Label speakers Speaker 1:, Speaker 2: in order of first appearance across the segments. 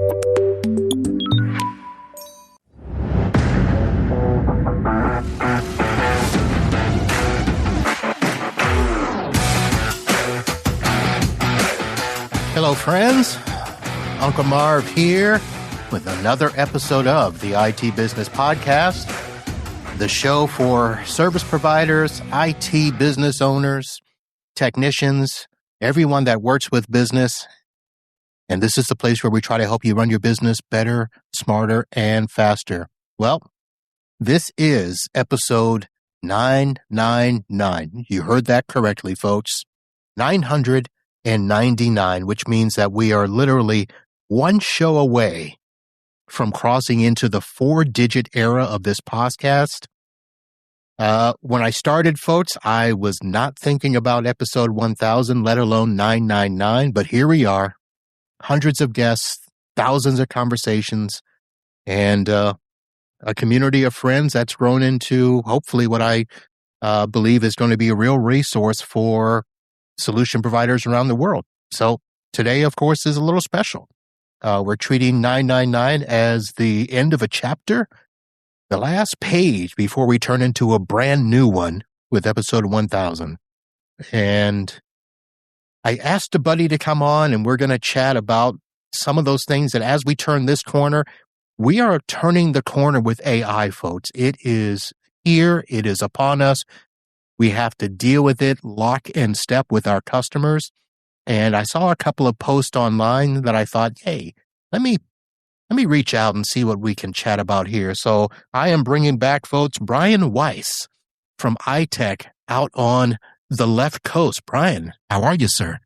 Speaker 1: Hello, friends. Uncle Marv here with another episode of the IT Business Podcast, the show for service providers, IT business owners, technicians, everyone that works with business. And this is the place where we try to help you run your business better, smarter, and faster. Well, this is episode 999. You heard that correctly, folks. 999, which means that we are literally one show away from crossing into the 4-digit era of this podcast. When I started, folks, I was not thinking about episode 1000, let alone 999, but here we are, hundreds of guests, thousands of conversations, and a community of friends that's grown into hopefully what I believe is going to be a real resource for solution providers around the world. So today, of course, is a little special. We're treating 999 as the end of a chapter, the last page before we turn into a brand new one with episode 1000. And I asked a buddy to come on, and we're going to chat about some of those things that as we turn this corner, we are turning the corner with AI, folks. It is here. It is upon us. We have to deal with it, lock and step with our customers. And I saw a couple of posts online that I thought, hey, let me reach out and see what we can chat about here. So I am bringing back, folks, Brian Weiss from iTech out on the left coast. Brian, how are you, sir?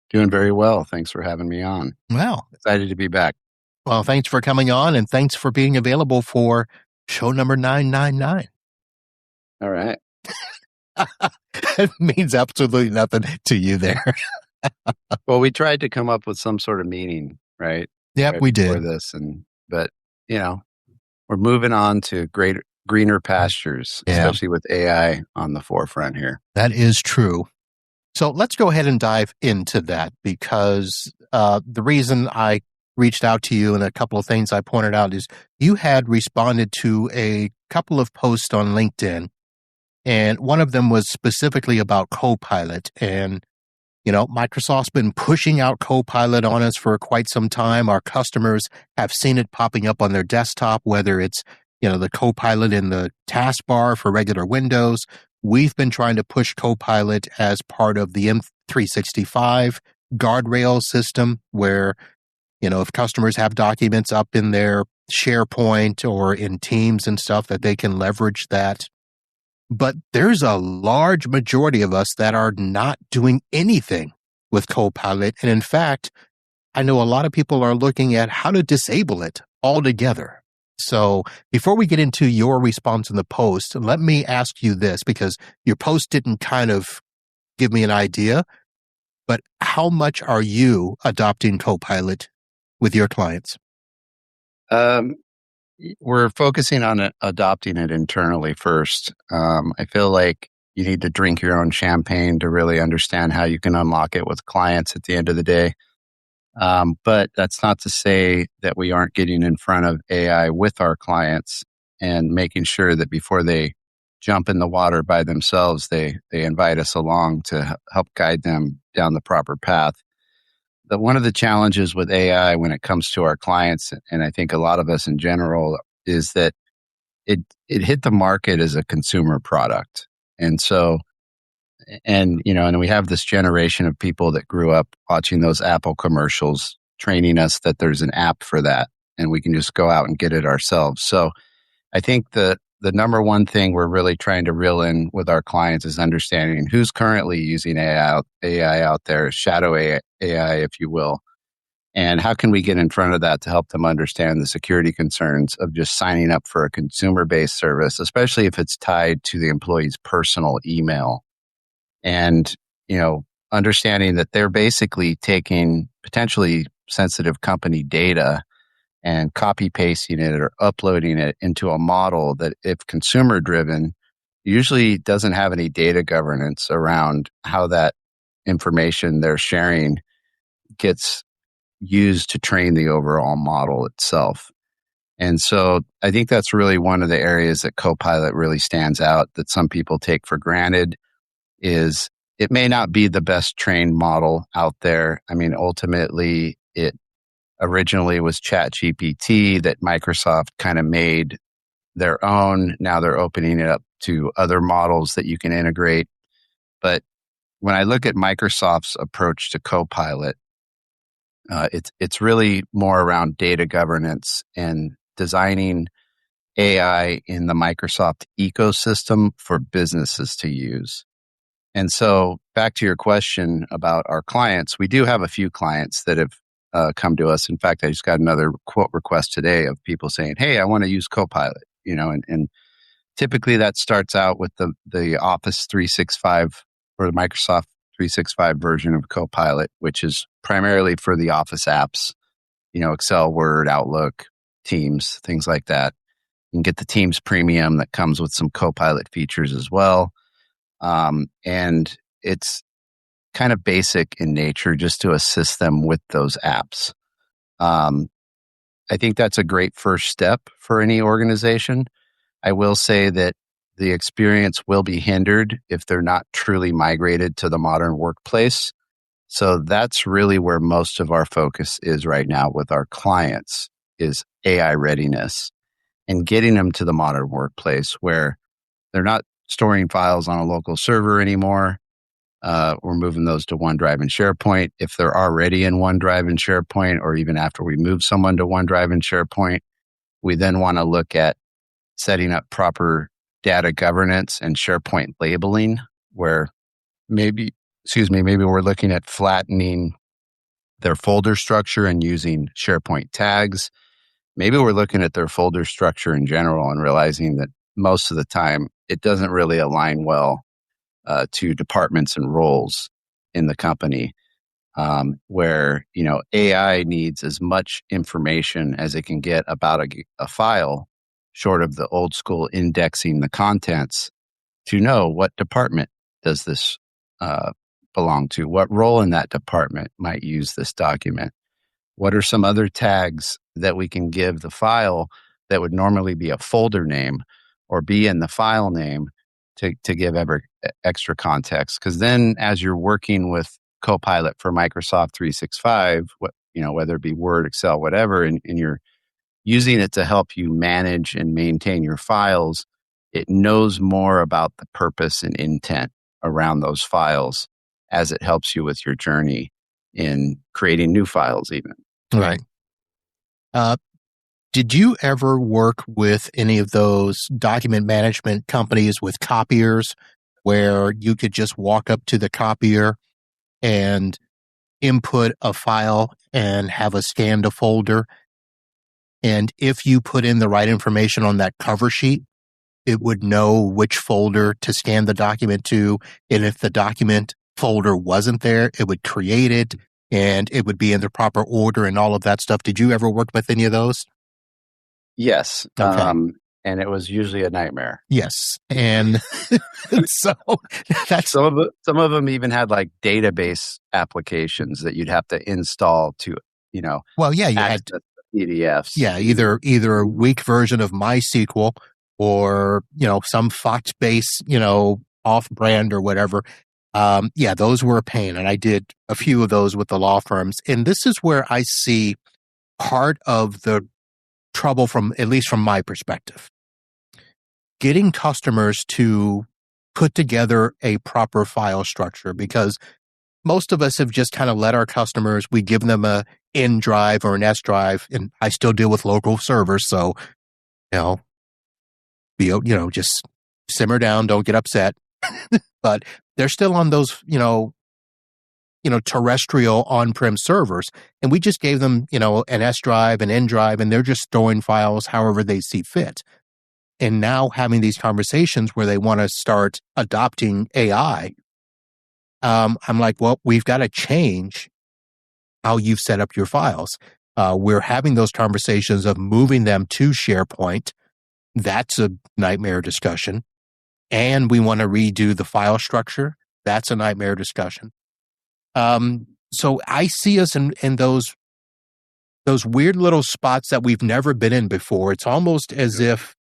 Speaker 2: Doing very well. Thanks for having me on.
Speaker 1: Well,
Speaker 2: excited to be back.
Speaker 1: Well, thanks for coming on, and thanks for being available for show number 999.
Speaker 2: All right.
Speaker 1: It means absolutely nothing to you there.
Speaker 2: Well, we tried to come up with some sort of meaning, right?
Speaker 1: Yep,
Speaker 2: right
Speaker 1: we did.
Speaker 2: For this, but we're moving on to greener pastures, especially with AI on the forefront here.
Speaker 1: That is true. So let's go ahead and dive into that, because the reason I reached out to you and a couple of things I pointed out is you had responded to a couple of posts on LinkedIn. And one of them was specifically about Copilot. And, Microsoft's been pushing out Copilot on us for quite some time. Our customers have seen it popping up on their desktop, whether it's, the Copilot in the taskbar for regular Windows. We've been trying to push Copilot as part of the M365 guardrail system where, if customers have documents up in their SharePoint or in Teams and stuff, that they can leverage that. But there's a large majority of us that are not doing anything with Copilot. And in fact, I know a lot of people are looking at how to disable it altogether. So before we get into your response in the post, let me ask you this, because your post didn't kind of give me an idea, but how much are you adopting Copilot with your clients?
Speaker 2: We're focusing on adopting it internally first. I feel like you need to drink your own champagne to really understand how you can unlock it with clients at the end of the day. But that's not to say that we aren't getting in front of AI with our clients and making sure that before they jump in the water by themselves, they invite us along to help guide them down the proper path. One of the challenges with AI when it comes to our clients, and I think a lot of us in general, is that it hit the market as a consumer product. And so, and we have this generation of people that grew up watching those Apple commercials, training us that there's an app for that, and we can just go out and get it ourselves. So I think the number one thing we're really trying to reel in with our clients is understanding who's currently using AI out there, shadow AI, if you will, and how can we get in front of that to help them understand the security concerns of just signing up for a consumer-based service, especially if it's tied to the employee's personal email. And, understanding that they're basically taking potentially sensitive company data and copy pasting it or uploading it into a model that, if consumer driven, usually doesn't have any data governance around how that information they're sharing gets used to train the overall model itself. And so I think that's really one of the areas that Copilot really stands out that some people take for granted is it may not be the best trained model out there. I mean, ultimately, it originally was ChatGPT that Microsoft kind of made their own. Now they're opening it up to other models that you can integrate. But when I look at Microsoft's approach to Copilot, it's really more around data governance and designing AI in the Microsoft ecosystem for businesses to use. And so back to your question about our clients, we do have a few clients that have come to us. In fact, I just got another quote request today of people saying, hey, I want to use Copilot, and typically that starts out with the Office 365 or the Microsoft 365 version of Copilot, which is primarily for the Office apps, Excel, Word, Outlook, Teams, things like that. You can get the Teams Premium that comes with some Copilot features as well. And it's kind of basic in nature just to assist them with those apps. I think that's a great first step for any organization. I will say that the experience will be hindered if they're not truly migrated to the modern workplace. So that's really where most of our focus is right now with our clients is AI readiness and getting them to the modern workplace where they're not storing files on a local server anymore. We're moving those to OneDrive and SharePoint. If they're already in OneDrive and SharePoint, or even after we move someone to OneDrive and SharePoint, we then want to look at setting up proper data governance and SharePoint labeling, where maybe we're looking at flattening their folder structure and using SharePoint tags. Maybe we're looking at their folder structure in general and realizing that most of the time it doesn't really align well to departments and roles in the company, where AI needs as much information as it can get about a file, short of the old school indexing the contents, to know what department does this belong to, what role in that department might use this document, what are some other tags that we can give the file that would normally be a folder name or be in the file name to give extra context. Because then as you're working with Copilot for Microsoft 365, whether it be Word, Excel, whatever, and you're using it to help you manage and maintain your files, it knows more about the purpose and intent around those files as it helps you with your journey in creating new files even.
Speaker 1: Right. Did you ever work with any of those document management companies with copiers where you could just walk up to the copier and input a file and have a scanned folder? And if you put in the right information on that cover sheet, it would know which folder to scan the document to. And if the document folder wasn't there, it would create it and it would be in the proper order and all of that stuff. Did you ever work with any of those?
Speaker 2: Yes.
Speaker 1: Okay.
Speaker 2: And it was usually a nightmare.
Speaker 1: Yes. And so that's
Speaker 2: some of them even had like database applications that you'd have to install to,
Speaker 1: well, yeah, you had
Speaker 2: PDFs.
Speaker 1: Yeah, either a weak version of MySQL or, some Fox base, off brand or whatever. Those were a pain. And I did a few of those with the law firms. And this is where I see part of the trouble at least from my perspective. Getting customers to put together a proper file structure, because most of us have just kind of let our customers, we give them a N drive or an S drive, and I still deal with local servers. So, just simmer down, don't get upset. But they're still on those, terrestrial on-prem servers. And we just gave them, an S drive, an N drive, and they're just storing files however they see fit. And now having these conversations where they want to start adopting AI, I'm like, well, we've got to change how you've set up your files. We're having those conversations of moving them to SharePoint. That's a nightmare discussion. And we want to redo the file structure. That's a nightmare discussion. So I see us in those those weird little spots that we've never been in before. It's almost as if,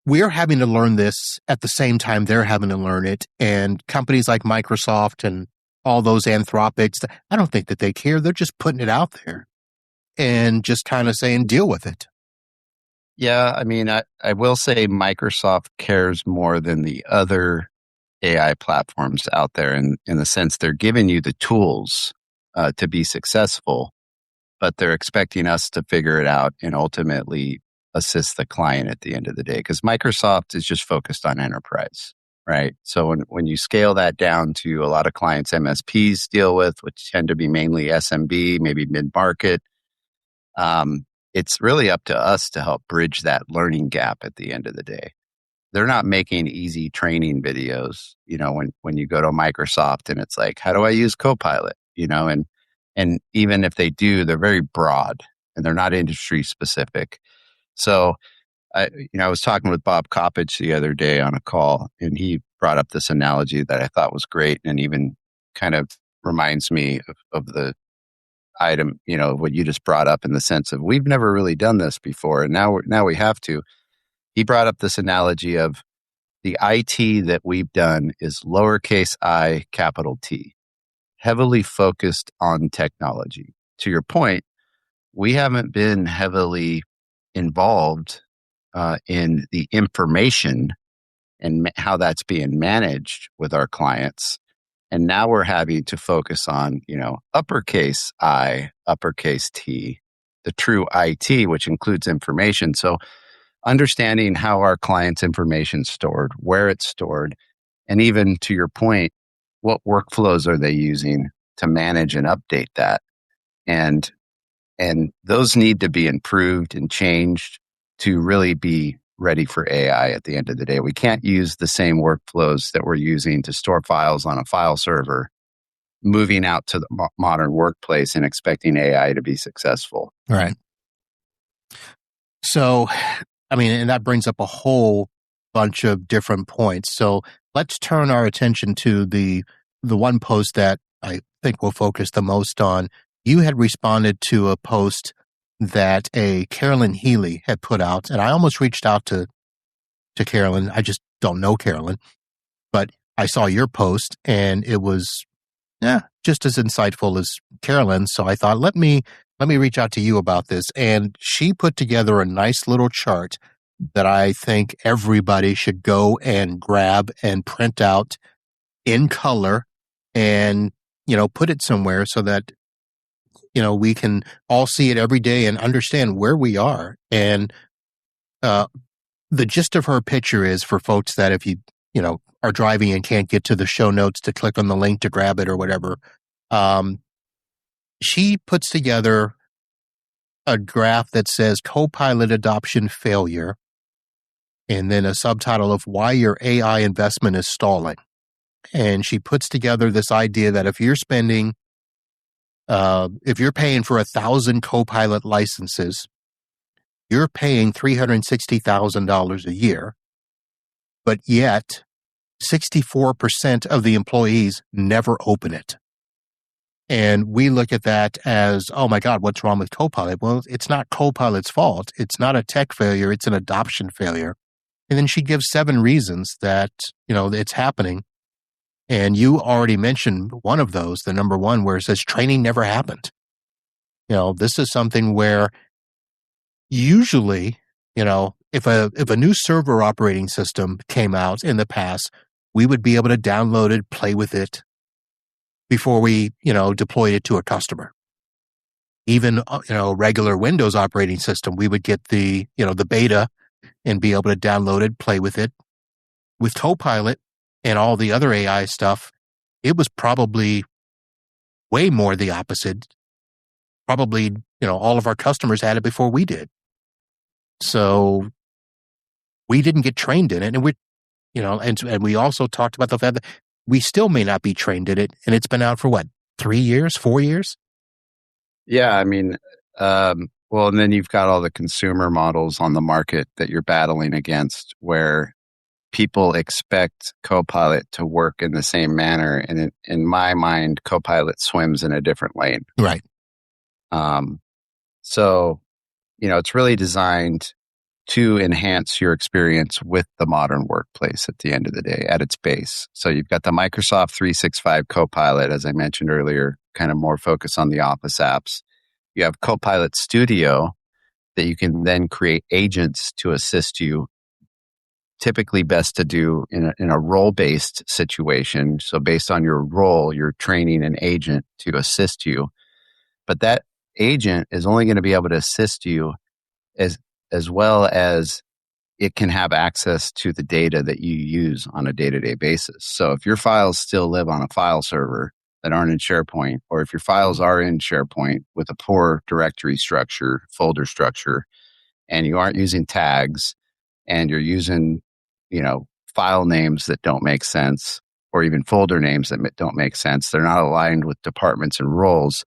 Speaker 1: we're having to learn this at the same time they're having to learn it. And companies like Microsoft and all those Anthropics, I don't think that they care. They're just putting it out there and just kind of saying, deal with it.
Speaker 2: Yeah, I mean, I will say Microsoft cares more than the other AI platforms out there in the sense they're giving you the tools to be successful, but they're expecting us to figure it out and ultimately assist the client at the end of the day. Because Microsoft is just focused on enterprise, right? So when you scale that down to a lot of clients MSPs deal with, which tend to be mainly SMB, maybe mid-market, it's really up to us to help bridge that learning gap at the end of the day. They're not making easy training videos, when you go to Microsoft and it's like, how do I use Copilot? And even if they do, they're very broad and they're not industry specific. So I was talking with Bob Coppage the other day on a call, and he brought up this analogy that I thought was great and even kind of reminds me of the item, what you just brought up in the sense of we've never really done this before. And now we have to. He brought up this analogy of the IT that we've done is lowercase I, capital T, heavily focused on technology. To your point, we haven't been heavily involved in the information and how that's being managed with our clients. And now we're having to focus on, uppercase I, uppercase T, the true IT, which includes information. So understanding how our clients' information is stored, where it's stored, and even to your point, what workflows are they using to manage and update that? And those need to be improved and changed to really be ready for AI at the end of the day. We can't use the same workflows that we're using to store files on a file server, moving out to the modern workplace and expecting AI to be successful.
Speaker 1: Right. So, and that brings up a whole bunch of different points. So let's turn our attention to the one post that I think we'll focus the most on. You had responded to a post that a Carolyn Healy had put out, and I almost reached out to Carolyn. I just don't know Carolyn, but I saw your post and it was just as insightful as Carolyn. So I thought, let me reach out to you about this. And she put together a nice little chart that I think everybody should go and grab and print out in color and, put it somewhere so that we can all see it every day and understand where we are. And the gist of her picture is for folks that if you are driving and can't get to the show notes to click on the link to grab it or whatever, she puts together a graph that says Copilot adoption failure, and then a subtitle of why your AI investment is stalling. And she puts together this idea that if you're spending if you're paying for 1,000 Copilot licenses, you're paying $360,000 a year, but yet 64% of the employees never open it. And we look at that as, oh my God, what's wrong with Copilot? Well, it's not Copilot's fault. It's not a tech failure. It's an adoption failure. And then she gives 7 reasons that, it's happening. And you already mentioned one of those, the number one, where it says training never happened. This is something where usually, if a new server operating system came out in the past, we would be able to download it, play with it before we, deployed it to a customer. Even, regular Windows operating system, we would get the beta and be able to download it, play with it. With Copilot and all the other AI stuff, it was probably way more the opposite. Probably, all of our customers had it before we did. So we didn't get trained in it. And we also talked about the fact that we still may not be trained in it. And it's been out for 3 years, 4 years?
Speaker 2: Yeah. Well, and then you've got all the consumer models on the market that you're battling against where people expect Copilot to work in the same manner. And in my mind, Copilot swims in a different lane.
Speaker 1: Right.
Speaker 2: So, it's really designed to enhance your experience with the modern workplace at the end of the day at its base. So you've got the Microsoft 365 Copilot, as I mentioned earlier, kind of more focused on the Office apps. You have Copilot Studio that you can then create agents to assist you, typically best to do in a role-based situation. So based on your role, you're training an agent to assist you. But that agent is only going to be able to assist you as well as it can have access to the data that you use on a day-to-day basis. So if your files still live on a file server that aren't in SharePoint, or if your files are in SharePoint with a poor directory structure, folder structure, and you aren't using tags, and you're using, file names that don't make sense, or even folder names that don't make sense, they're not aligned with departments and roles,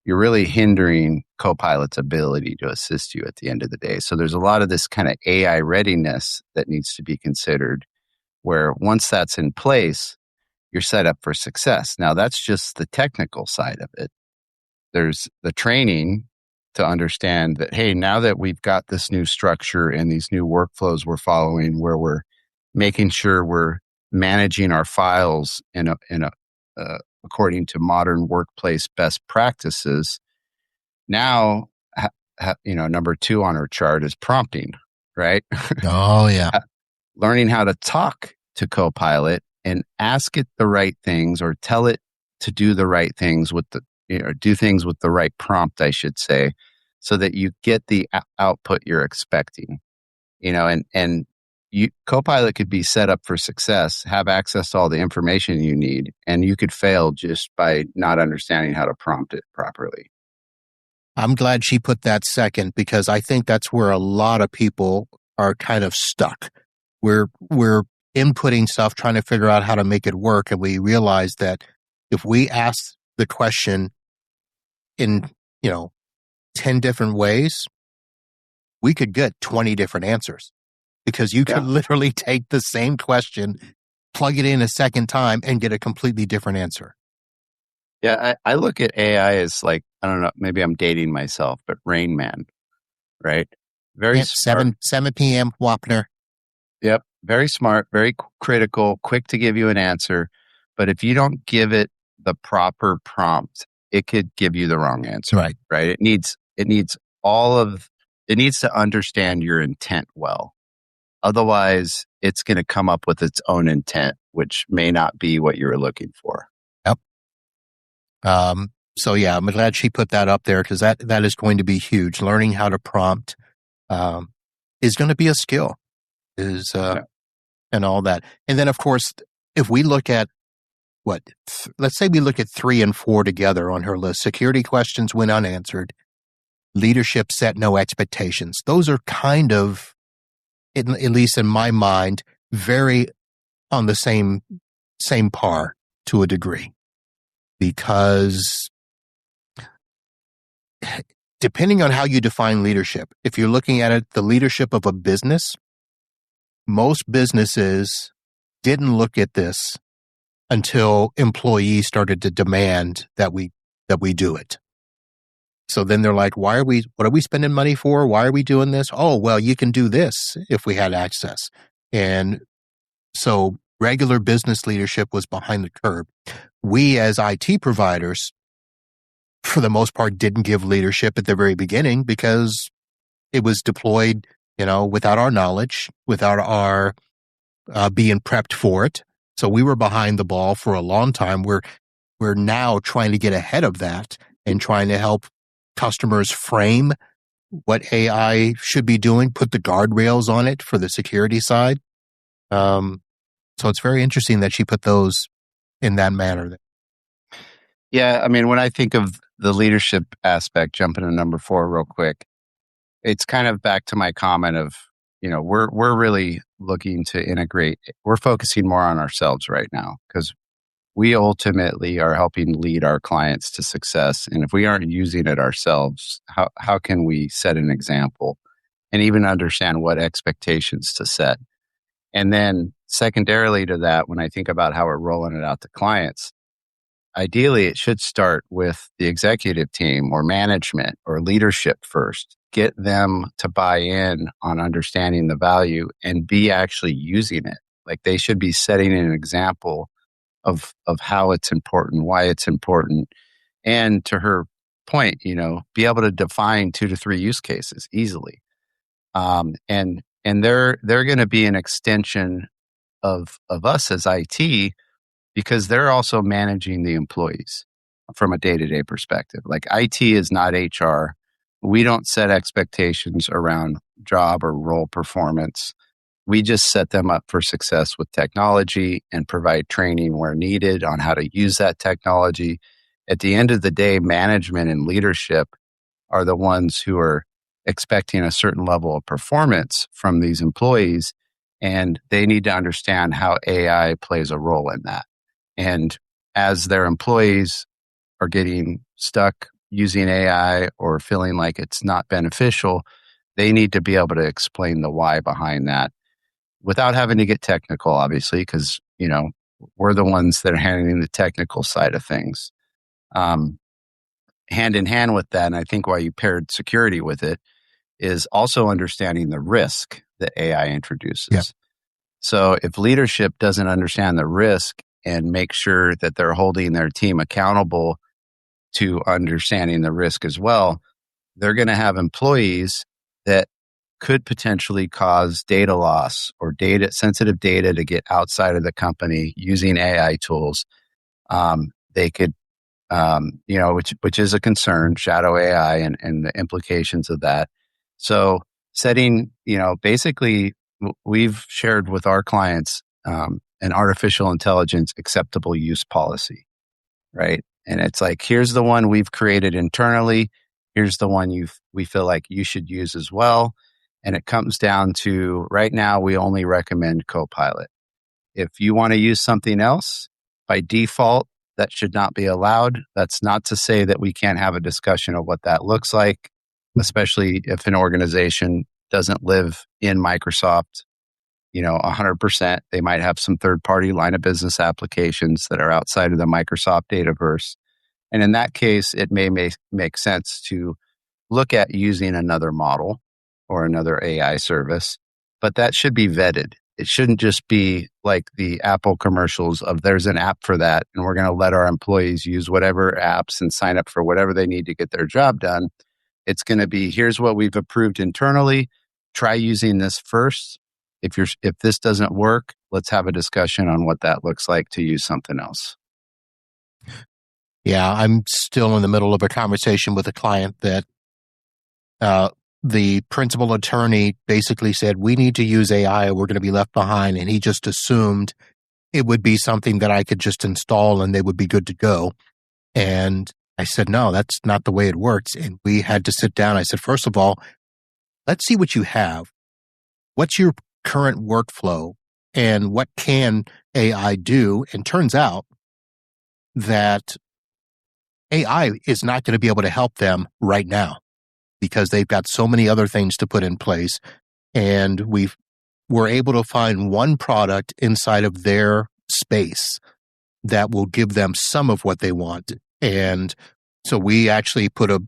Speaker 2: you're really hindering Copilot's ability to assist you at the end of the day. So there's a lot of this kind of AI readiness that needs to be considered, where once that's in place, you're set up for success. Now, that's just the technical side of it. There's the training to understand that, hey, now that we've got this new structure and these new workflows we're following, where we're making sure we're managing our files in a according to modern workplace best practices. Now, number 2 on our chart is prompting, right?
Speaker 1: Oh, yeah.
Speaker 2: Learning how to talk to Copilot and ask it the right things, or tell it to do the right things with do things with the right prompt, I should say, so that you get the output you're expecting. And Copilot could be set up for success, have access to all the information you need, and you could fail just by not understanding how to prompt it properly.
Speaker 1: I'm glad she put that second, because I think that's where a lot of people are kind of stuck. We're inputting stuff, trying to figure out how to make it work, and we realize that if we ask the question in 10 different ways, we could get 20 different answers, because you could literally take the same question, plug it in a second time, and get a completely different answer.
Speaker 2: Yeah, I look at AI as like, I don't know, maybe I'm dating myself, but Rain Man, right? Very smart.
Speaker 1: 7 p.m. Wapner.
Speaker 2: Yep, very smart, very critical, quick to give you an answer. But if you don't give it the proper prompt, it could give you the wrong answer. Right? It needs to understand your intent well. Otherwise, it's going to come up with its own intent, which may not be what you were looking for.
Speaker 1: Yep. So yeah, I'm glad she put that up there, because that is going to be huge. Learning how to prompt is going to be a skill, and all that. And then, of course, if we look at let's say we look at 3 and 4 together on her list: security questions went unanswered, leadership set no expectations. Those are kind of, at least in my mind, very on the same par to a degree, because depending on how you define leadership, if you're looking at it, the leadership of a business, most businesses didn't look at this until employees started to demand that we do it. So then they're like, what are we spending money for? Why are we doing this? Oh, well, you can do this if we had access. And so regular business leadership was behind the curve. We as IT providers, for the most part, didn't give leadership at the very beginning, because it was deployed, without our knowledge, without our being prepped for it. So we were behind the ball for a long time. We're now trying to get ahead of that and trying to help customers frame what AI should be doing, put the guardrails on it for the security side. So it's very interesting that she put those in that manner.
Speaker 2: Yeah, I mean, when I think of the leadership aspect, jumping to number 4 real quick, it's kind of back to my comment of, we're really looking to integrate. We're focusing more on ourselves right now, because we ultimately are helping lead our clients to success. And if we aren't using it ourselves, how can we set an example and even understand what expectations to set? And then secondarily to that, when I think about how we're rolling it out to clients, ideally it should start with the executive team or management or leadership first. Get them to buy in on understanding the value and be actually using it. Like they should be setting an example of how it's important, why it's important. And to her point, be able to define 2 to 3 use cases easily. And they're going to be an extension of us as IT, because they're also managing the employees from a day-to-day perspective. Like IT is not HR. We don't set expectations around job or role performance. We just set them up for success with technology and provide training where needed on how to use that technology. At the end of the day, management and leadership are the ones who are expecting a certain level of performance from these employees, and they need to understand how AI plays a role in that. And as their employees are getting stuck using AI or feeling like it's not beneficial, they need to be able to explain the why behind that without having to get technical, obviously, because, we're the ones that are handling the technical side of things. Hand in hand with that, and I think why you paired security with it, is also understanding the risk that AI introduces.
Speaker 1: Yeah.
Speaker 2: So if leadership doesn't understand the risk and make sure that they're holding their team accountable to understanding the risk as well, they're going to have employees that could potentially cause data loss or sensitive data to get outside of the company using AI tools. They could, which is a concern, shadow AI and the implications of that. So setting, basically we've shared with our clients an artificial intelligence acceptable use policy, right? And it's like, here's the one we've created internally. Here's the one we feel like you should use as well. And it comes down to, right now, we only recommend Copilot. If you want to use something else, by default, that should not be allowed. That's not to say that we can't have a discussion of what that looks like, especially if an organization doesn't live in Microsoft, 100%. They might have some third-party line of business applications that are outside of the Microsoft Dataverse. And in that case, it may make sense to look at using another model or another AI service, but that should be vetted. It shouldn't just be like the Apple commercials of there's an app for that, and we're going to let our employees use whatever apps and sign up for whatever they need to get their job done. It's going to be, here's what we've approved internally. Try using this first. If this doesn't work, let's have a discussion on what that looks like to use something else.
Speaker 1: Yeah, I'm still in the middle of a conversation with a client that the principal attorney basically said, we need to use AI or we're going to be left behind. And he just assumed it would be something that I could just install and they would be good to go. And I said, no, that's not the way it works. And we had to sit down. I said, first of all, let's see what you have. What's your current workflow and what can AI do? And turns out that AI is not going to be able to help them right now because they've got so many other things to put in place. And we're able to find one product inside of their space that will give them some of what they want. And so we actually put a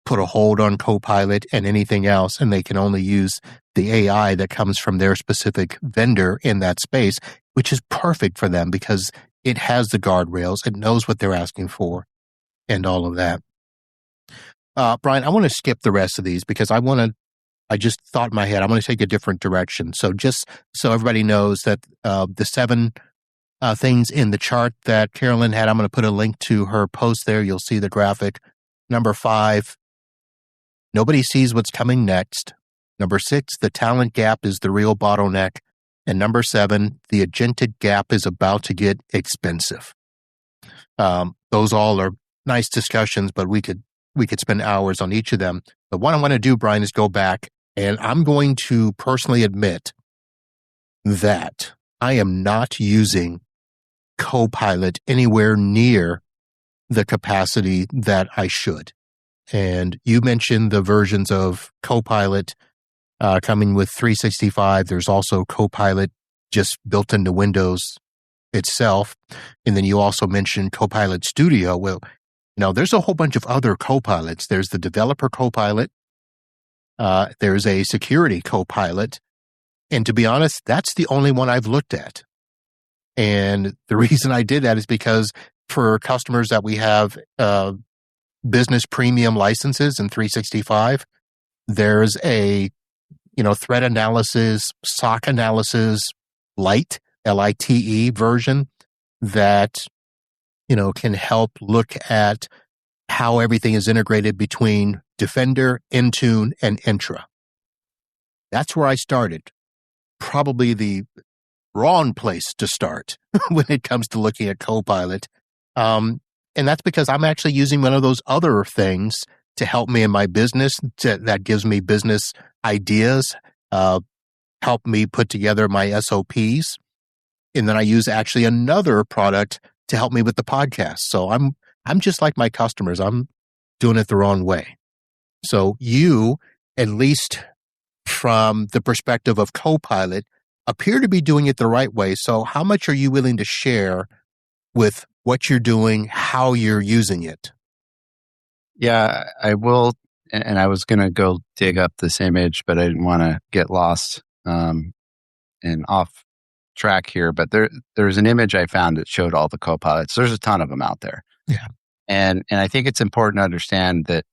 Speaker 1: hold on Copilot and anything else, and they can only use the AI that comes from their specific vendor in that space, which is perfect for them because it has the guardrails, it knows what they're asking for, and all of that. Brian, I want to skip the rest of these because I just thought in my head, I want to take a different direction. So just so everybody knows that the 7 things in the chart that Carolyn had, I'm going to put a link to her post there. You'll see the graphic. Number 5, nobody sees what's coming next. Number 6, the talent gap is the real bottleneck. And number 7, the agentic gap is about to get expensive. Those all are nice discussions, but we could spend hours on each of them. But what I want to do, Brian, is go back, and I'm going to personally admit that I am not using Copilot anywhere near the capacity that I should. And you mentioned the versions of Copilot coming with 365. There's also Copilot just built into Windows itself. And then you also mentioned Copilot Studio. Well, there's a whole bunch of other Copilots. There's the developer Copilot. There's a security Copilot. And to be honest, that's the only one I've looked at. And the reason I did that is because for customers that we have business premium licenses in 365, there's a threat analysis, SOC analysis Lite, LITE version that can help look at how everything is integrated between Defender, Intune, and Entra. That's where I started. Probably the wrong place to start when it comes to looking at Copilot. And that's because I'm actually using one of those other things to help me in my business that gives me business ideas, help me put together my SOPs. And then I use actually another product to help me with the podcast. So I'm just like my customers. I'm doing it the wrong way. So you, at least from the perspective of Copilot, appear to be doing it the right way. So how much are you willing to share with what you're doing, how you're using it?
Speaker 2: Yeah, I will. And I was going to go dig up this image, but I didn't want to get lost and off track here. But there's an image I found that showed all the Copilots. There's a ton of them out there.
Speaker 1: Yeah.
Speaker 2: And I think it's important to understand that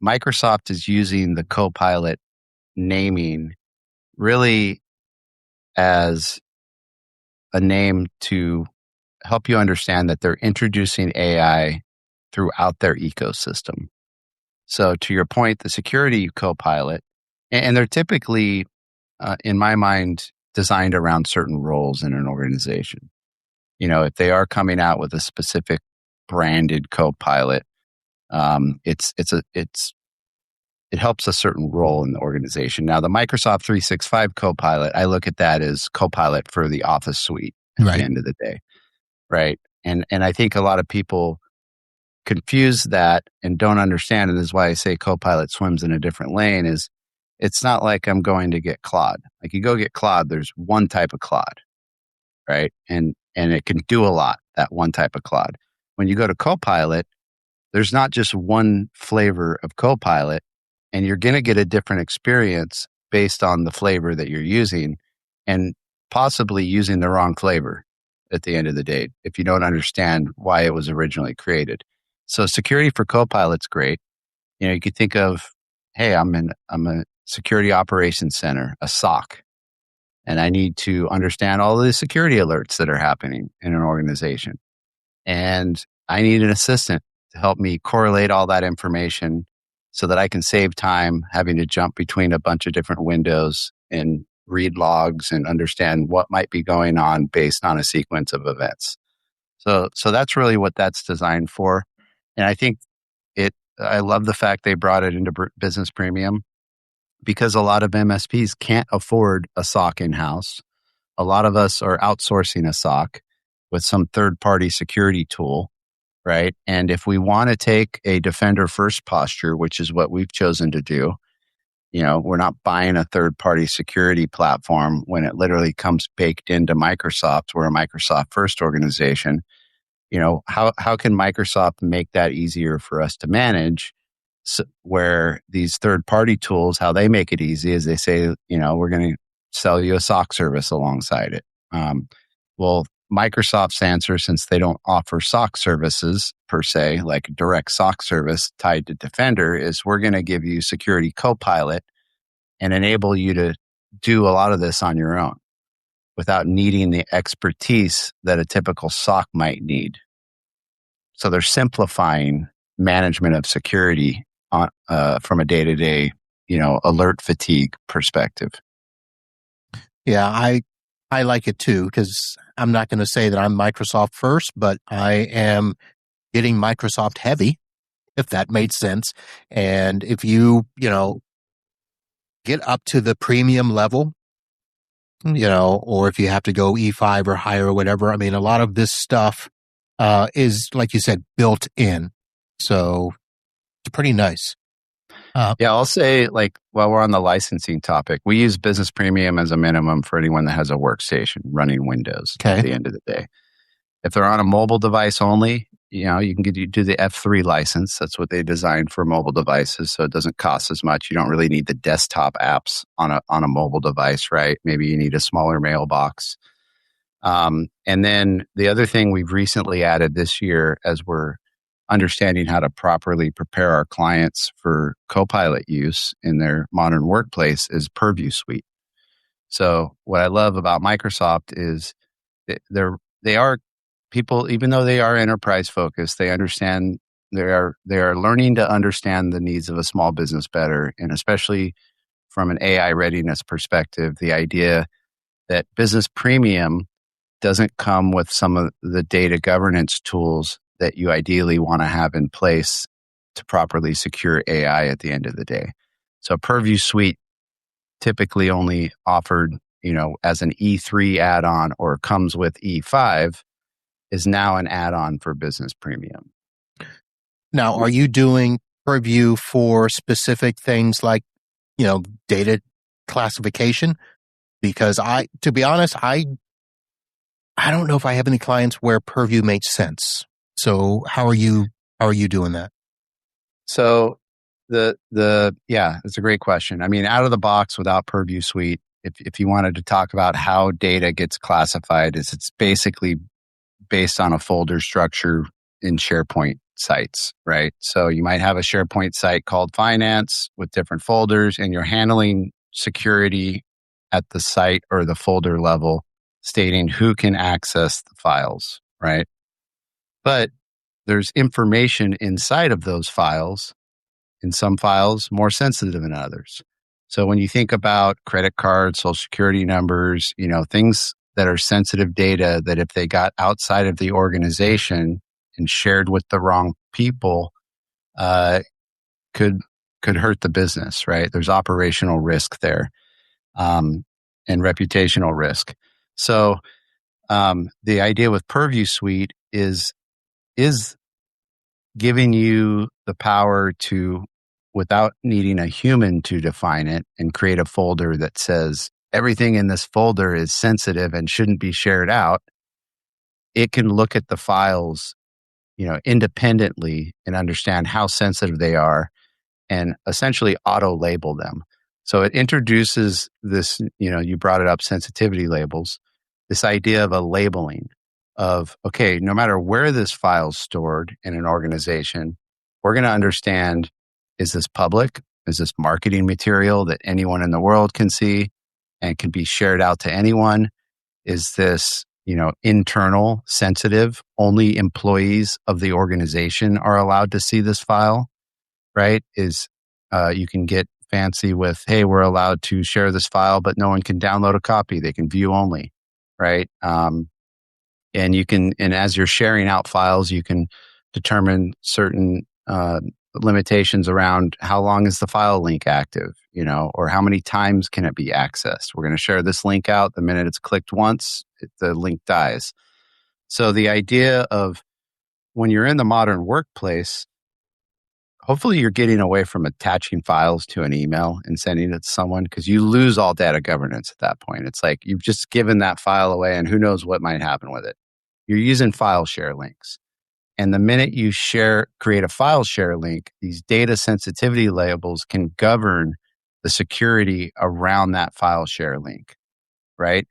Speaker 2: Microsoft is using the Copilot naming really as a name to help you understand that they're introducing AI throughout their ecosystem. So to your point, the security Copilot, and they're typically, in my mind, designed around certain roles in an organization. If they are coming out with a specific branded Copilot, it helps a certain role in the organization. Now, the Microsoft 365 Copilot, I look at that as Copilot for the Office suite at the end of the day, right? And I think a lot of people confuse that and don't understand, and this is why I say Copilot swims in a different lane, is it's not like I'm going to get Claude. Like you go get Claude, there's one type of Claude, right? And it can do a lot, that one type of Claude. When you go to Copilot, there's not just one flavor of Copilot, and you're going to get a different experience based on the flavor that you're using, and possibly using the wrong flavor at the end of the day if you don't understand why it was originally created. So security for Copilot's great. You could think of, hey, I'm a security operations center, a SOC, and I need to understand all the security alerts that are happening in an organization. And I need an assistant to help me correlate all that information so that I can save time having to jump between a bunch of different windows and read logs and understand what might be going on based on a sequence of events. So that's really what that's designed for. And I think I love the fact they brought it into Business Premium, because a lot of MSPs can't afford a SOC in-house. A lot of us are outsourcing a SOC with some third-party security tool, right? And if we want to take a defender-first posture, which is what we've chosen to do, we're not buying a third-party security platform when it literally comes baked into Microsoft. We're a Microsoft-first organization. How can Microsoft make that easier for us to manage? So, where these third-party tools, how they make it easy is they say, we're going to sell you a SOC service alongside it. Well, Microsoft's answer, since they don't offer SOC services per se, like a direct SOC service tied to Defender, is we're going to give you Security Copilot and enable you to do a lot of this on your own without needing the expertise that a typical SOC might need. So they're simplifying management of security from a day-to-day, alert fatigue perspective.
Speaker 1: Yeah, I like it too, because I'm not going to say that I'm Microsoft first, but I am getting Microsoft heavy, if that made sense. And if you get up to the premium level, or if you have to go E5 or higher or whatever, I mean, a lot of this stuff is, like you said, built in. So it's pretty nice.
Speaker 2: Yeah, I'll say, like, while we're on the licensing topic, we use Business Premium as a minimum for anyone that has a workstation running Windows at the end of the day. If they're on a mobile device only, you can do the F3 license. That's what they designed for mobile devices, so it doesn't cost as much. You don't really need the desktop apps on a mobile device, right? Maybe you need a smaller mailbox. And then the other thing we've recently added this year, as we're understanding how to properly prepare our clients for Copilot use in their modern workplace, is Purview Suite. So what I love about Microsoft is they are people, even though they are enterprise focused, they understand they are learning to understand the needs of a small business better, and especially from an AI readiness perspective, the idea that Business Premium doesn't come with some of the data governance tools that you ideally want to have in place to properly secure AI at the end of the day. So Purview Suite, typically only offered, as an E3 add-on or comes with E5, is now an add-on for Business Premium.
Speaker 1: Now, are you doing Purview for specific things like, data classification? Because to be honest, I don't know if I have any clients where Purview makes sense. So how are you doing that?
Speaker 2: So it's a great question. I mean, out of the box without Purview Suite, if you wanted to talk about how data gets classified, it's basically based on a folder structure in SharePoint sites, right? So you might have a SharePoint site called Finance with different folders, and you're handling security at the site or the folder level, stating who can access the files, right? But there's information inside of those files, in some files more sensitive than others. So when you think about credit cards, social security numbers, things that are sensitive data that if they got outside of the organization and shared with the wrong people, could hurt the business, right? There's operational risk there, and reputational risk. So the idea with Purview Suite is giving you the power to, without needing a human to define it, and create a folder that says everything in this folder is sensitive and shouldn't be shared out. It can look at the files, independently and understand how sensitive they are and essentially auto-label them. So it introduces this, you brought it up, sensitivity labels, this idea of a labeling of, okay, no matter where this file is stored in an organization, we're going to understand, is this public? Is this marketing material that anyone in the world can see and can be shared out to anyone? Is this, internal, sensitive, only employees of the organization are allowed to see this file, right? You can get fancy with, hey, we're allowed to share this file, but no one can download a copy. They can view only, right? And as you're sharing out files, you can determine certain limitations around how long is the file link active, or how many times can it be accessed. We're going to share this link out. The minute it's clicked once, the link dies. So the idea of, when you're in the modern workplace, hopefully you're getting away from attaching files to an email and sending it to someone, because you lose all data governance at that point. It's like you've just given that file away and who knows what might happen with it. You're using file share links. And the minute you create a file share link, these data sensitivity labels can govern the security around that file share link, right?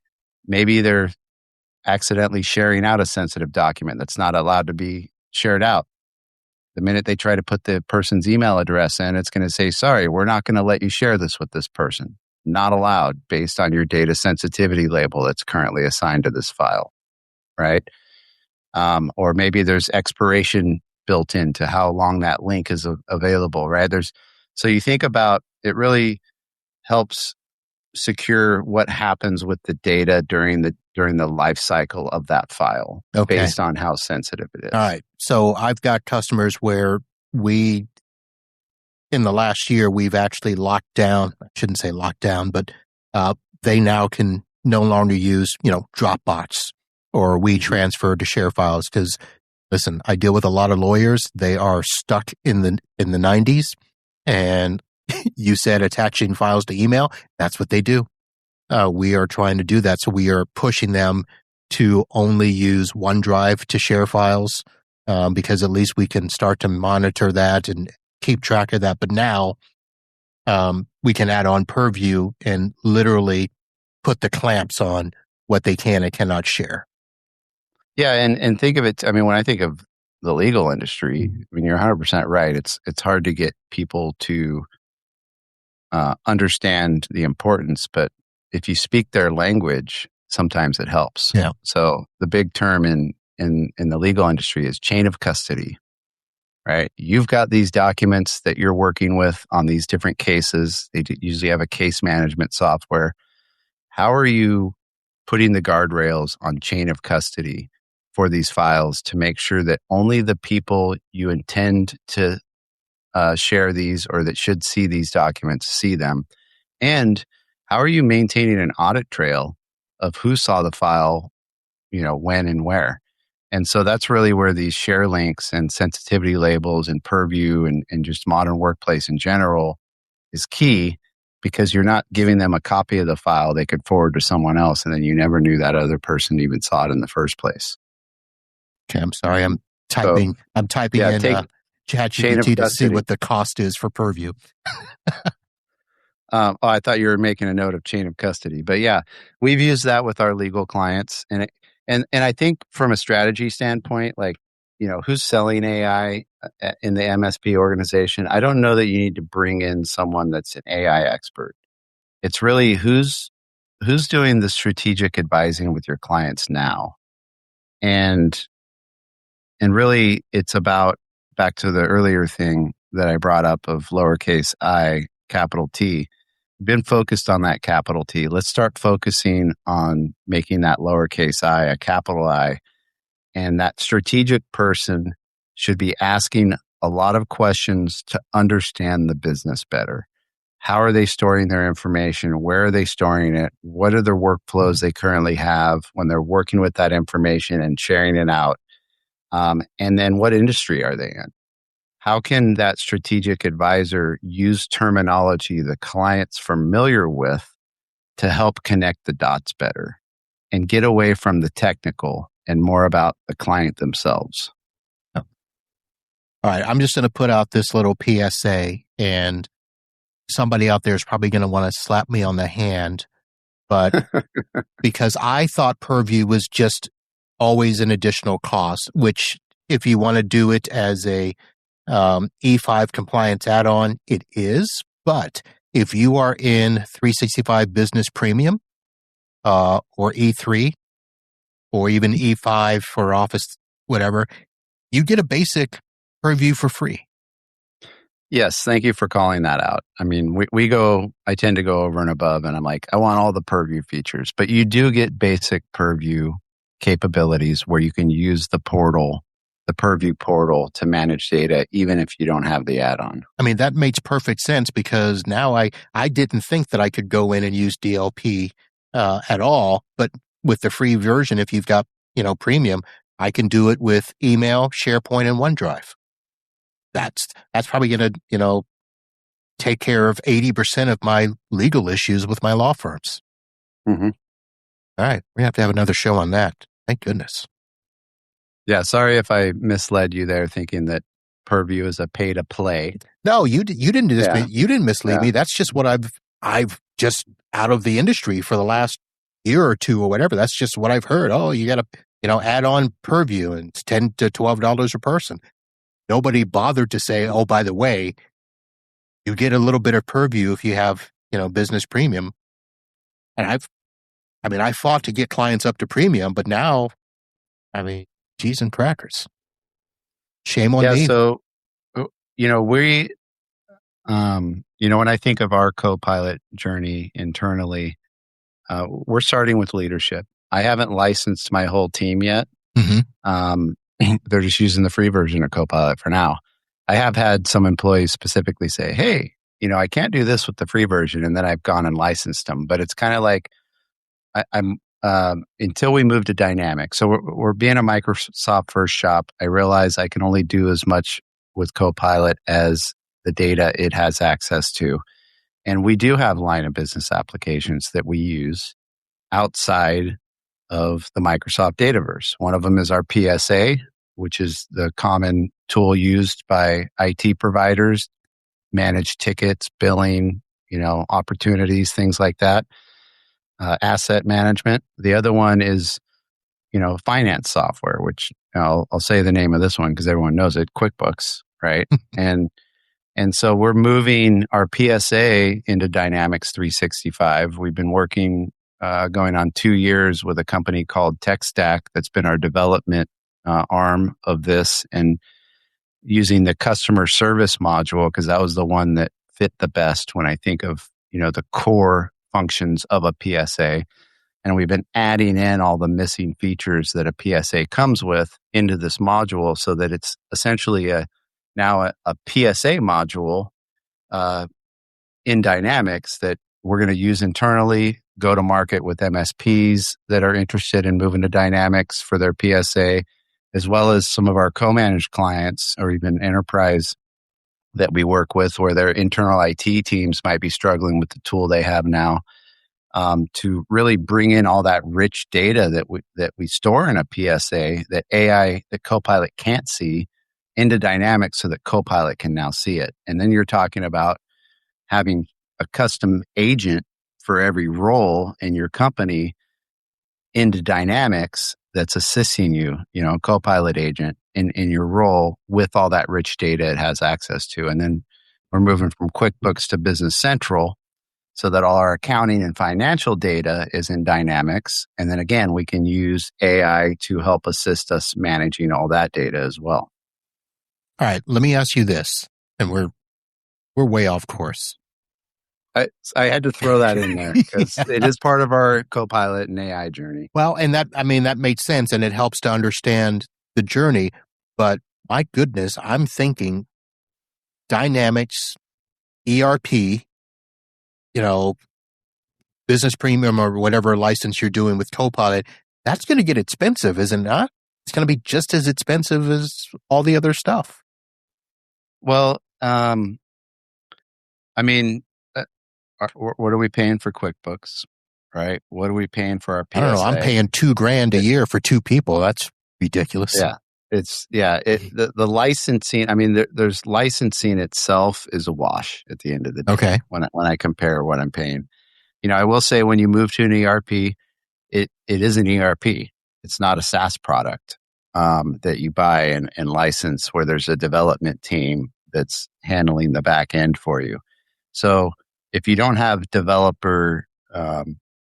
Speaker 2: Maybe they're accidentally sharing out a sensitive document that's not allowed to be shared out. The minute they try to put the person's email address in, it's going to say, sorry, we're not going to let you share this with this person. Not allowed based on your data sensitivity label that's currently assigned to this file, right? Or maybe there's expiration built into how long that link is available, right? So you think about, it really helps secure what happens with the data during the life cycle of that file, based on how sensitive it is.
Speaker 1: All right. So I've got customers where in the last year, we've actually locked down, I shouldn't say locked down, but they now can no longer use, Dropbox or WeTransfer to share files. Because, listen, I deal with a lot of lawyers. They are stuck in the 90s, and You said attaching files to email. That's what they do. We are trying to do that. So we are pushing them to only use OneDrive to share files, because at least we can start to monitor that and keep track of that. But now we can add on Purview and literally put the clamps on what they can and cannot share.
Speaker 2: Yeah, and think of it. I mean, when I think of the legal industry, I mean, you're 100% right. It's hard to get people to understand the importance, but if you speak their language, sometimes it helps.
Speaker 1: Yeah.
Speaker 2: So the big term in the legal industry is chain of custody, right? You've got these documents that you're working with on these different cases. They usually have a case management software. How are you putting the guardrails on chain of custody for these files to make sure that only the people you intend to share these or that should see these documents see them? And how are you maintaining an audit trail of who saw the file, when and where? And so that's really where these share links and sensitivity labels and Purview and just modern workplace in general is key, because you're not giving them a copy of the file they could forward to someone else, and then you never knew that other person even saw it in the first place.
Speaker 1: Okay, I'm sorry. I'm typing in ChatGPT to see what the cost is for Purview.
Speaker 2: I thought you were making a note of chain of custody, but yeah, we've used that with our legal clients, and I think from a strategy standpoint, like, who's selling AI in the MSP organization? I don't know that you need to bring in someone that's an AI expert. It's really who's doing the strategic advising with your clients now, and really it's about, back to the earlier thing that I brought up of lowercase I, capital T. Been focused on that capital T. Let's start focusing on making that lowercase I a capital I. And that strategic person should be asking a lot of questions to understand the business better. How are they storing their information? Where are they storing it? What are the workflows they currently have when they're working with that information and sharing it out? And then what industry are they in? How can that strategic advisor use terminology the client's familiar with to help connect the dots better and get away from the technical and more about the client themselves?
Speaker 1: All right, I'm just going to put out this little PSA, and somebody out there is probably going to want to slap me on the hand, but because I thought Purview was just always an additional cost, which if you want to do it as a E5 compliance add-on, it is. But if you are in 365 Business Premium or E3 or even E5 for Office, whatever, you get a basic Purview for free.
Speaker 2: Yes, thank you for calling that out. I mean, I tend to go over and above, and I'm like, I want all the Purview features, but you do get basic Purview capabilities where you can use the portal, the Purview portal, to manage data, even if you don't have the add-on.
Speaker 1: I mean, that makes perfect sense, because now I didn't think that I could go in and use DLP at all, but with the free version, if you've got, premium, I can do it with email, SharePoint, and OneDrive. That's probably going to, take care of 80% of my legal issues with my law firms.
Speaker 2: Mm-hmm.
Speaker 1: All right. We have to have another show on that. Thank goodness.
Speaker 2: Yeah. Sorry if I misled you there thinking that Purview is a pay to play.
Speaker 1: No, you didn't mislead me. That's just what I've just out of the industry for the last year or two or whatever. That's just what I've heard. Oh, you got to, add on Purview, and it's $10 to $12 a person. Nobody bothered to say, oh, by the way, you get a little bit of Purview if you have, business premium. And I fought to get clients up to premium, but now, cheese and crackers. Shame on me.
Speaker 2: So, we, when I think of our Copilot journey internally, we're starting with leadership. I haven't licensed my whole team yet. Mm-hmm. They're just using the free version of Copilot for now. I have had some employees specifically say, hey, I can't do this with the free version. And then I've gone and licensed them. But it's kind of like I'm until we move to dynamic. So we're being a Microsoft first shop. I realize I can only do as much with Copilot as the data it has access to. And we do have line of business applications that we use outside of the Microsoft Dataverse. One of them is our PSA, which is the common tool used by IT providers, manage tickets, billing, opportunities, things like that, asset management. The other one is, finance software, which I'll say the name of this one because everyone knows it, QuickBooks, right? And so we're moving our PSA into Dynamics 365. We've been working going on 2 years with a company called TechStack that's been our development arm of this, and using the customer service module because that was the one that fit the best when I think of the core functions of a PSA. And we've been adding in all the missing features that a PSA comes with into this module so that it's essentially now a PSA module in Dynamics that we're going to use internally, go to market with MSPs that are interested in moving to Dynamics for their PSA, as well as some of our co-managed clients or even enterprise that we work with where their internal IT teams might be struggling with the tool they have now, to really bring in all that rich data that we store in a PSA that Copilot can't see into Dynamics so that Copilot can now see it. And then you're talking about having a custom agent for every role in your company into Dynamics that's assisting you, a Copilot agent in your role with all that rich data it has access to. And then we're moving from QuickBooks to Business Central so that all our accounting and financial data is in Dynamics. And then again, we can use AI to help assist us managing all that data as well.
Speaker 1: All right, let me ask you this, and we're way off course.
Speaker 2: I had to throw that in there because it is part of our Copilot and AI journey.
Speaker 1: Well, and that made sense, and it helps to understand the journey. But my goodness, I'm thinking Dynamics, ERP, Business Premium or whatever license you're doing with Copilot. That's going to get expensive, isn't it not? It's going to be just as expensive as all the other stuff.
Speaker 2: Well, what are we paying for QuickBooks, right? What are we paying for our PSA?
Speaker 1: I don't know. I'm paying $2,000 a year for 2 people. That's ridiculous.
Speaker 2: Yeah. The licensing. There's licensing itself is a wash at the end of the day.
Speaker 1: Okay.
Speaker 2: When I compare what I'm paying, I will say when you move to an ERP, it is an ERP. It's not a SaaS product that you buy and license where there's a development team that's handling the back end for you. So if you don't have developer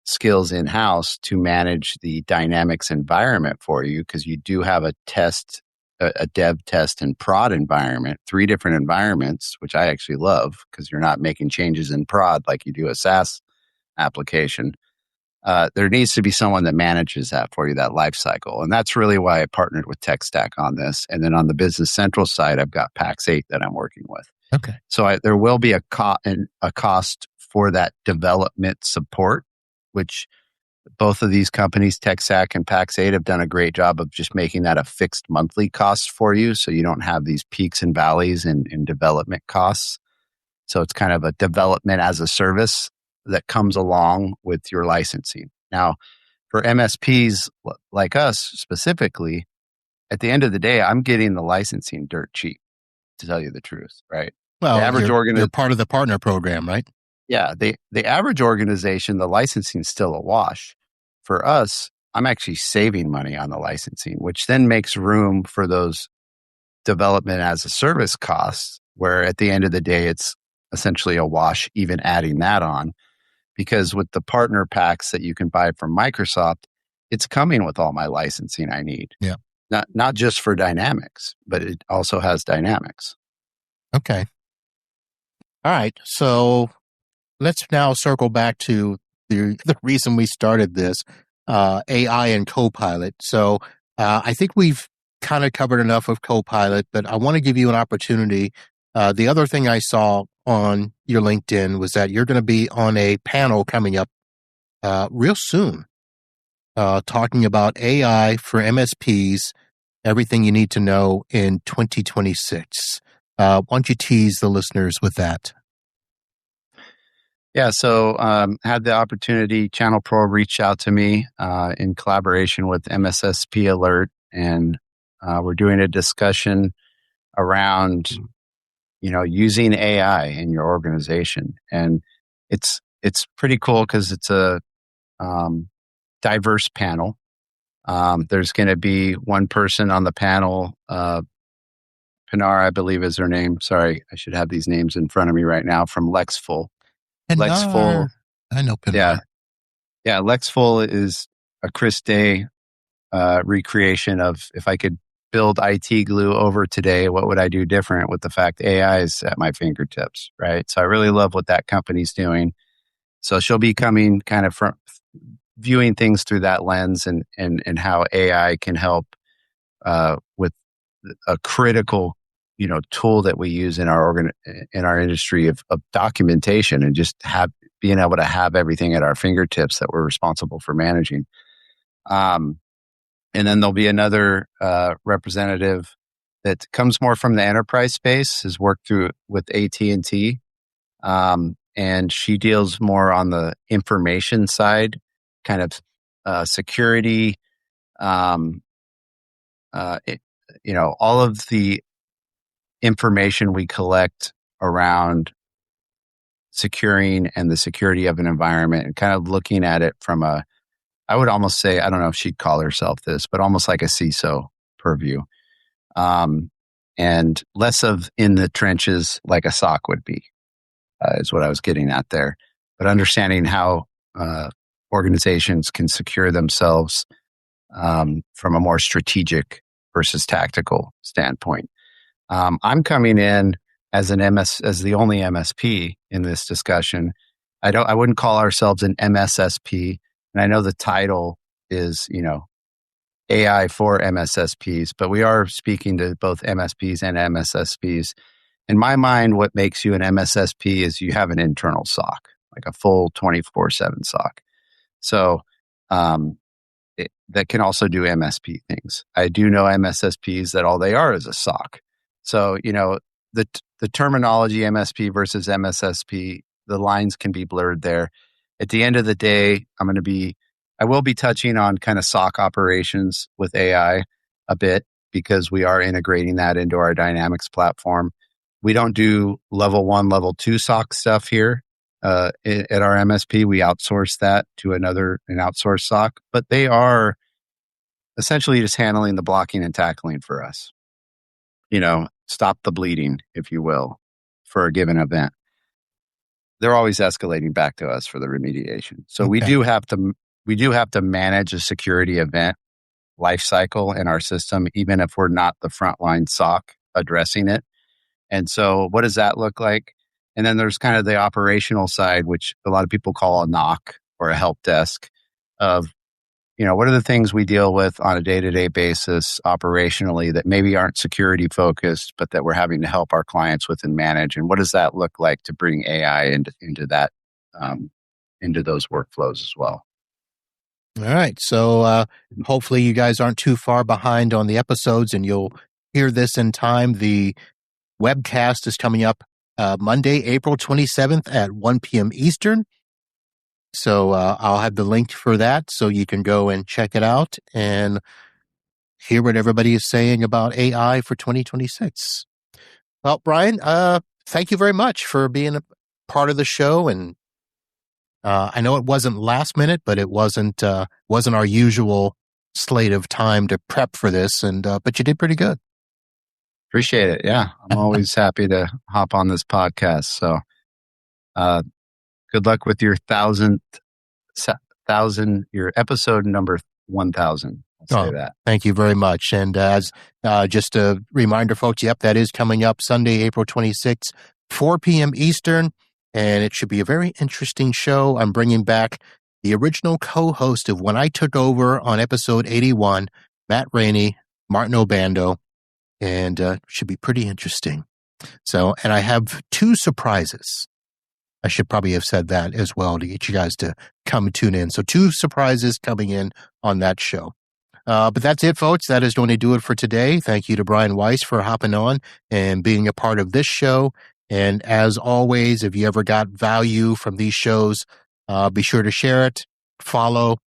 Speaker 2: skills in-house to manage the Dynamics environment for you, because you do have a dev test and prod environment, 3 different environments, which I actually love because you're not making changes in prod like you do a SaaS application. There needs to be someone that manages that for you, that life cycle. And that's really why I partnered with TechStack on this. And then on the Business Central side, I've got Pax8 that I'm working with.
Speaker 1: Okay.
Speaker 2: So there will be a cost for that development support, which both of these companies, TechStack and Pax8, have done a great job of just making that a fixed monthly cost for you. So you don't have these peaks and valleys in development costs. So it's kind of a development as a service that comes along with your licensing. Now, for MSPs like us specifically, at the end of the day, I'm getting the licensing dirt cheap, to tell you the truth, right?
Speaker 1: Well, you're part of the partner program, right?
Speaker 2: Yeah. The average organization, the licensing is still a wash. For us, I'm actually saving money on the licensing, which then makes room for those development as a service costs, where at the end of the day, it's essentially a wash, even adding that on. Because with the partner packs that you can buy from Microsoft, it's coming with all my licensing I need.
Speaker 1: Yeah.
Speaker 2: Not just for Dynamics, but it also has Dynamics.
Speaker 1: Okay. All right. So let's now circle back to the reason we started this, AI and Copilot. So I think we've kind of covered enough of Copilot, but I want to give you an opportunity. The other thing I saw on your LinkedIn was that you're going to be on a panel coming up real soon, talking about AI for MSPs, everything you need to know in 2026. Why don't you tease the listeners with that?
Speaker 2: Yeah, so had the opportunity, Channel Pro reached out to me in collaboration with MSSP Alert, and we're doing a discussion around, using AI in your organization. And it's pretty cool because it's a diverse panel. There's going to be one person on the panel, Pinar, I believe is her name. Sorry, I should have these names in front of me right now, from Lexful.
Speaker 1: Pinar.
Speaker 2: Lexful.
Speaker 1: I know Pinar.
Speaker 2: Yeah, Lexful is a Chris Day recreation of, if I could build IT glue over today, what would I do different with the fact AI is at my fingertips, right? So I really love what that company's doing. So she'll be coming kind of from viewing things through that lens and how AI can help with a critical, tool that we use in our in our industry of documentation, and just being able to have everything at our fingertips that we're responsible for managing. And then there'll be another representative that comes more from the enterprise space, has worked through with AT&T, and she deals more on the information side, kind of security, all of the information we collect around securing and the security of an environment, and kind of looking at it from I would almost say, I don't know if she'd call herself this, but almost like a CISO purview. And less of in the trenches like a SOC would be, is what I was getting at there. But understanding how organizations can secure themselves from a more strategic versus tactical standpoint. I'm coming in as as the only MSP in this discussion. I wouldn't call ourselves an MSSP. And I know the title is, AI for MSSPs, but we are speaking to both MSPs and MSSPs. In my mind, what makes you an MSSP is you have an internal SOC, like a full 24/7 SOC. So that can also do MSP things. I do know MSSPs that all they are is a SOC. So, the terminology MSP versus MSSP, the lines can be blurred there. At the end of the day, I will be touching on kind of SOC operations with AI a bit, because we are integrating that into our Dynamics platform. We don't do level 1, level 2 SOC stuff here at our MSP. We outsource that to an outsourced SOC, but they are essentially just handling the blocking and tackling for us. Stop the bleeding, if you will, for a given event. They're always escalating back to us for the remediation. So we do have to manage a security event life cycle in our system, even if we're not the frontline SOC addressing it. And so what does that look like? And then there's kind of the operational side, which a lot of people call a NOC or a help desk, of, what are the things we deal with on a day-to-day basis operationally that maybe aren't security focused, but that we're having to help our clients with and manage? And what does that look like to bring AI into that, into those workflows as well?
Speaker 1: All right. So hopefully you guys aren't too far behind on the episodes, and you'll hear this in time. The webcast is coming up Monday, April 27th at 1 p.m. Eastern. So I'll have the link for that, so you can go and check it out and hear what everybody is saying about AI for 2026. Well, Brian, thank you very much for being a part of the show. And I know it wasn't last minute, but it wasn't our usual slate of time to prep for this, but you did pretty good.
Speaker 2: Appreciate it. Yeah, I'm always happy to hop on this podcast. So, good luck with your your episode number 1,000. I'll say that.
Speaker 1: Thank you very much. And as just a reminder, folks, that is coming up Sunday, April 26th, 4 p.m. Eastern. And it should be a very interesting show. I'm bringing back the original co-host of when I took over on episode 81, Matt Rainey, Martin Obando, and should be pretty interesting. So, and I have 2 surprises. I should probably have said that as well to get you guys to come tune in. So 2 surprises coming in on that show. But that's it, folks. That is going to do it for today. Thank you to Brian Weiss for hopping on and being a part of this show. And as always, if you ever got value from these shows, be sure to share it, follow,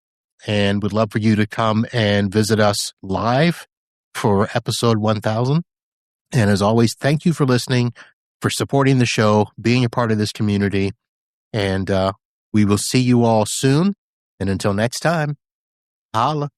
Speaker 1: and would love for you to come and visit us live for episode 1000. And as always, thank you for listening, for supporting the show, being a part of this community. And we will see you all soon. And until next time, holla.